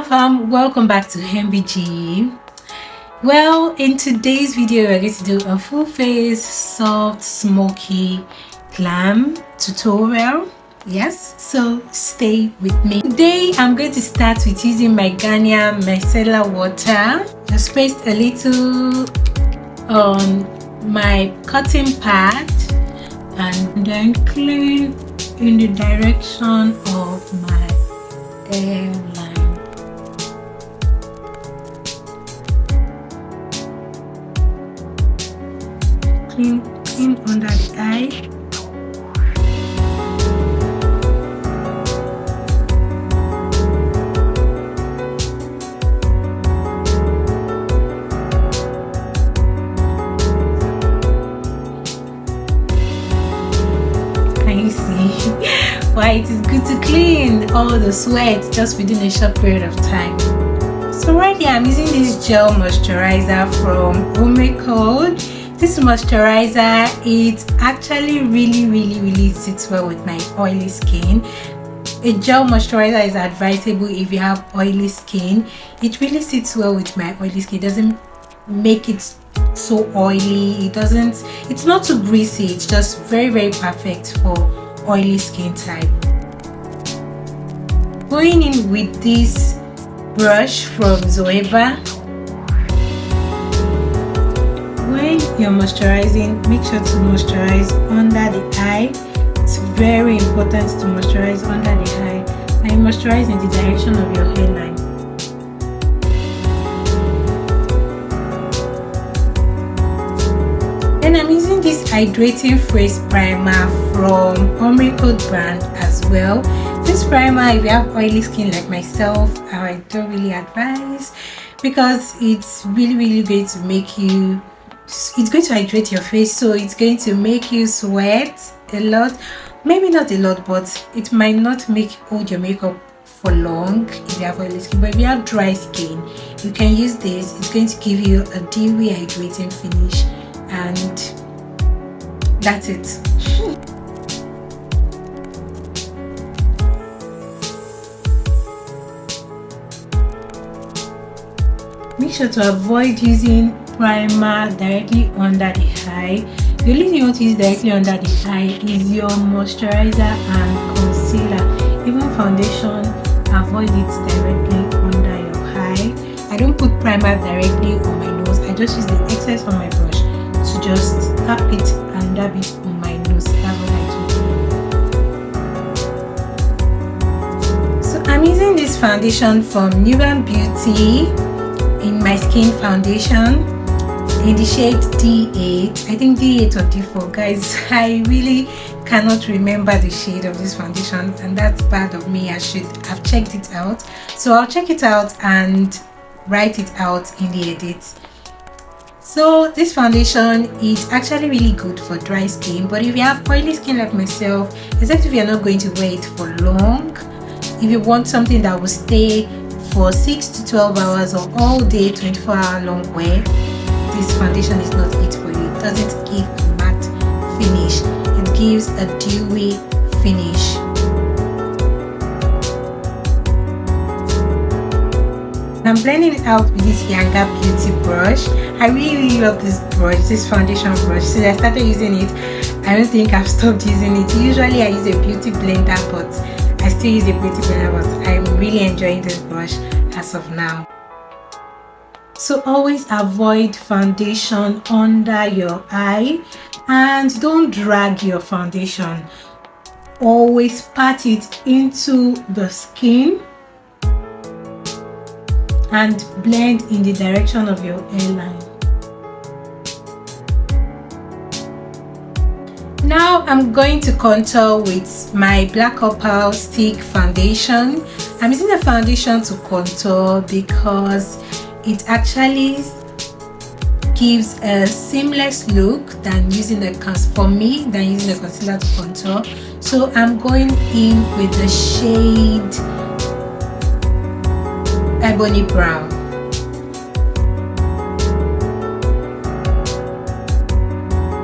Hello fam, welcome back to MBGE. Well, in today's video we're going to do a full face soft smoky glam tutorial. Yes, so stay with me. Today I'm going to start with using my Ghanaian micellar water. Just paste a little on my cotton pad and then clean in the direction of my hairline. Clean under the eye. Can you see why it is good to clean all the sweat just within a short period of time? So right here I'm using this gel moisturizer from MBGE. This moisturizer, it actually really sits well with my oily skin. A gel moisturizer is advisable if you have oily skin. It really sits well with my oily skin. It doesn't make it so oily. It's not too greasy. It's just very perfect for oily skin type. Going in with this brush from Zoeva. When you're moisturizing, make sure to moisturize under the eye. It's very important to moisturize under the eye and moisturize in the direction of your hairline. Then I'm using this hydrating face primer from MBGE brand as well. This primer, if you have oily skin like myself, I don't really advise because it's really going to make you, it's going to hydrate your face, so it's going to make you sweat a lot. Maybe not a lot, but it might not hold your makeup for long if you have oily skin. But if you have dry skin, you can use this. It's going to give you a dewy hydrating finish, and that's it. Make sure to avoid using primer directly under the eye. The only thing you want to use directly under the eye is your moisturizer and concealer. Even foundation, avoid it directly under your eye. I don't put primer directly on my nose. I just use the excess on my brush to just tap it and dab it on my nose. That's what I do. So I'm using this foundation from Beauty in my skin foundation in the shade D8. I think D8 or D4, guys. I really cannot remember the shade of this foundation, and that's bad of me. I should have checked it out, so I'll check it out and write it out in the edit. So this foundation is actually really good for dry skin, but if you have oily skin like myself, except if you're not going to wear it for long, if you want something that will stay for 6 to 12 hours or all day 24-hour long wear, this foundation is not it for you. It doesn't give a matte finish, it gives a dewy finish. I'm blending it out with this Younger Beauty brush. I really love this brush, this foundation brush. Since I started using it, I don't think I've stopped using it. Usually I use a beauty blender, but I still use a beauty blender, but I'm really enjoying this brush as of now. So always avoid foundation under your eye and don't drag your foundation. Always pat it into the skin and blend in the direction of your hairline. Now I'm going to contour with my Black Opal Stick foundation. I'm using the foundation to contour because it actually gives a seamless look than using a concealer to contour. So I'm going in with the shade Ebony Brown.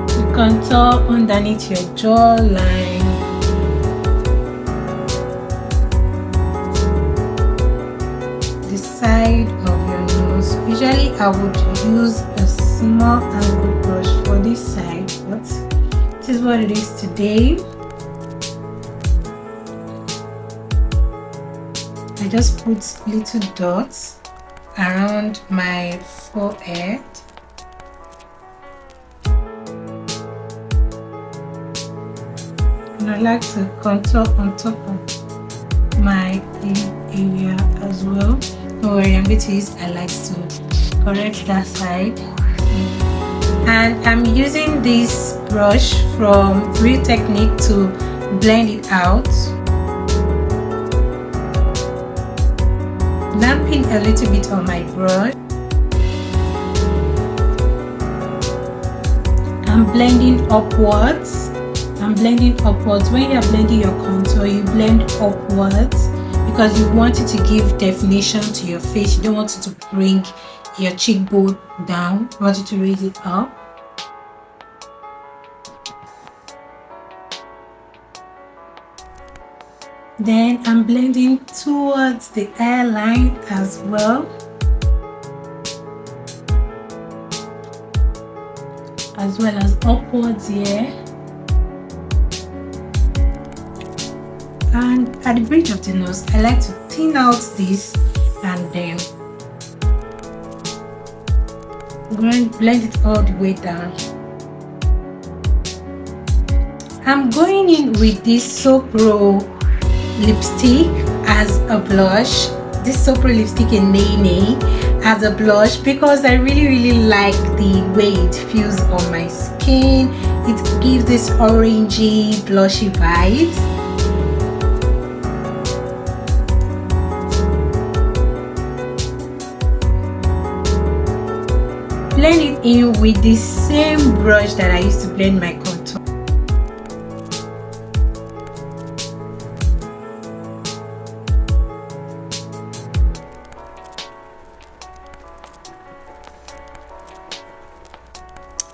You contour underneath your jawline. Usually I would use a small angle brush for this side, but this is what it is today. I just put little dots around my forehead. And I like to contour on top of my lip area as well. Don't worry, I'm going to use highlights to correct that side. And I'm using this brush from Real Technique to blend it out. Damping a little bit on my brush. I'm blending upwards. When you're blending your contour, you blend upwards because you want it to give definition to your face. You don't want it to bring your cheekbone down. You want it to raise it up. Then I'm blending towards the hairline as well. As well as upwards here. And at the bridge of the nose, I like to thin out this and then blend it all the way down. I'm going in with this Soap Pro lipstick as a blush. This Soap Pro lipstick in Nene as a blush because I really like the way it feels on my skin. It gives this orangey blushy vibes. Blend it in with the same brush that I used to blend my contour.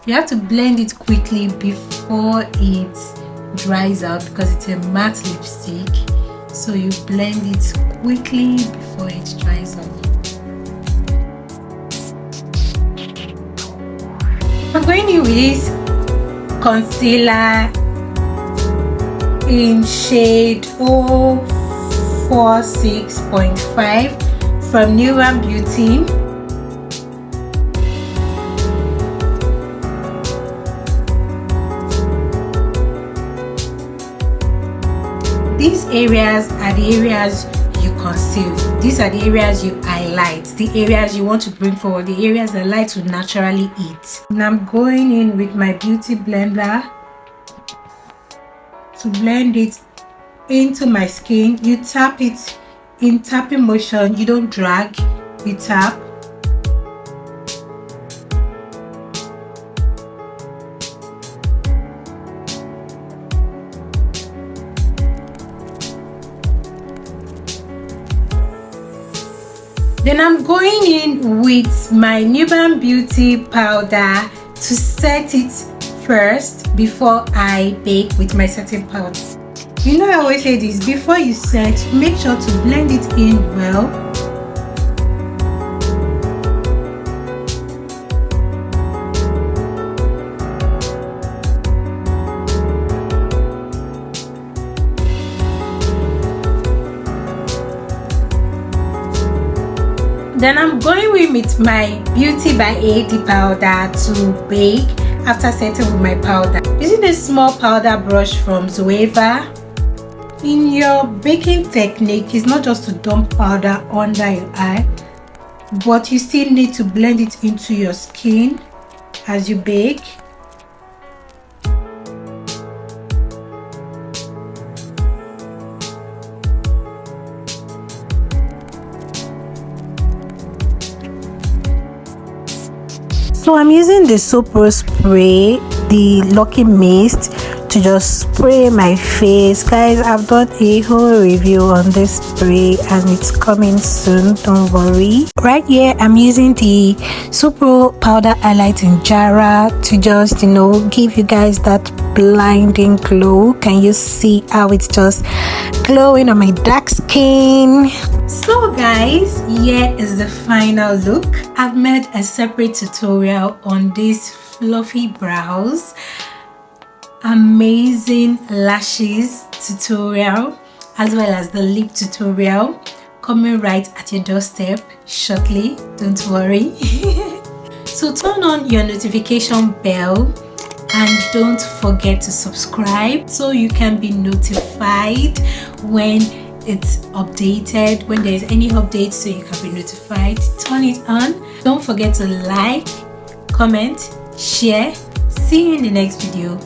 You have to blend it quickly before it dries out because it's a matte lipstick. So you blend it quickly before it dries out. I'm going in with this concealer in shade 046.5 from Nuban Beauty. These areas are the areas you conceal. These are the areas you highlight, the areas you want to bring forward, the areas that light will naturally hit. And I'm going in with my beauty blender to blend it into my skin. You tap it in tapping motion, you don't drag, you tap. Then I'm going in with my Nuban Beauty powder to set it first before I bake with my setting powder. You know I always say this, before you set, make sure to blend it in well. Then I'm going in with my Beauty by AD powder to bake after setting with my powder. Using a small powder brush from Zoeva. In your baking technique, it's not just to dump powder under your eye, but you still need to blend it into your skin as you bake. So I'm using the Soap Pro spray, the Lucky Mist, to just spray my face. Guys, I've done a whole review on this spray and it's coming soon, don't worry. Right here I'm using the Super powder highlight in Jara to just, you know, give you guys that blinding glow. Can you see how it's just glowing on my dark skin? So guys, here is the final look. I've made a separate tutorial on these fluffy brows, amazing lashes tutorial, as well as the lip tutorial coming right at your doorstep shortly, don't worry. So turn on your notification bell and don't forget to subscribe so you can be notified when it's updated, when there's any updates, so you can be notified. Turn it on. Don't forget to like, comment, share. See you in the next video.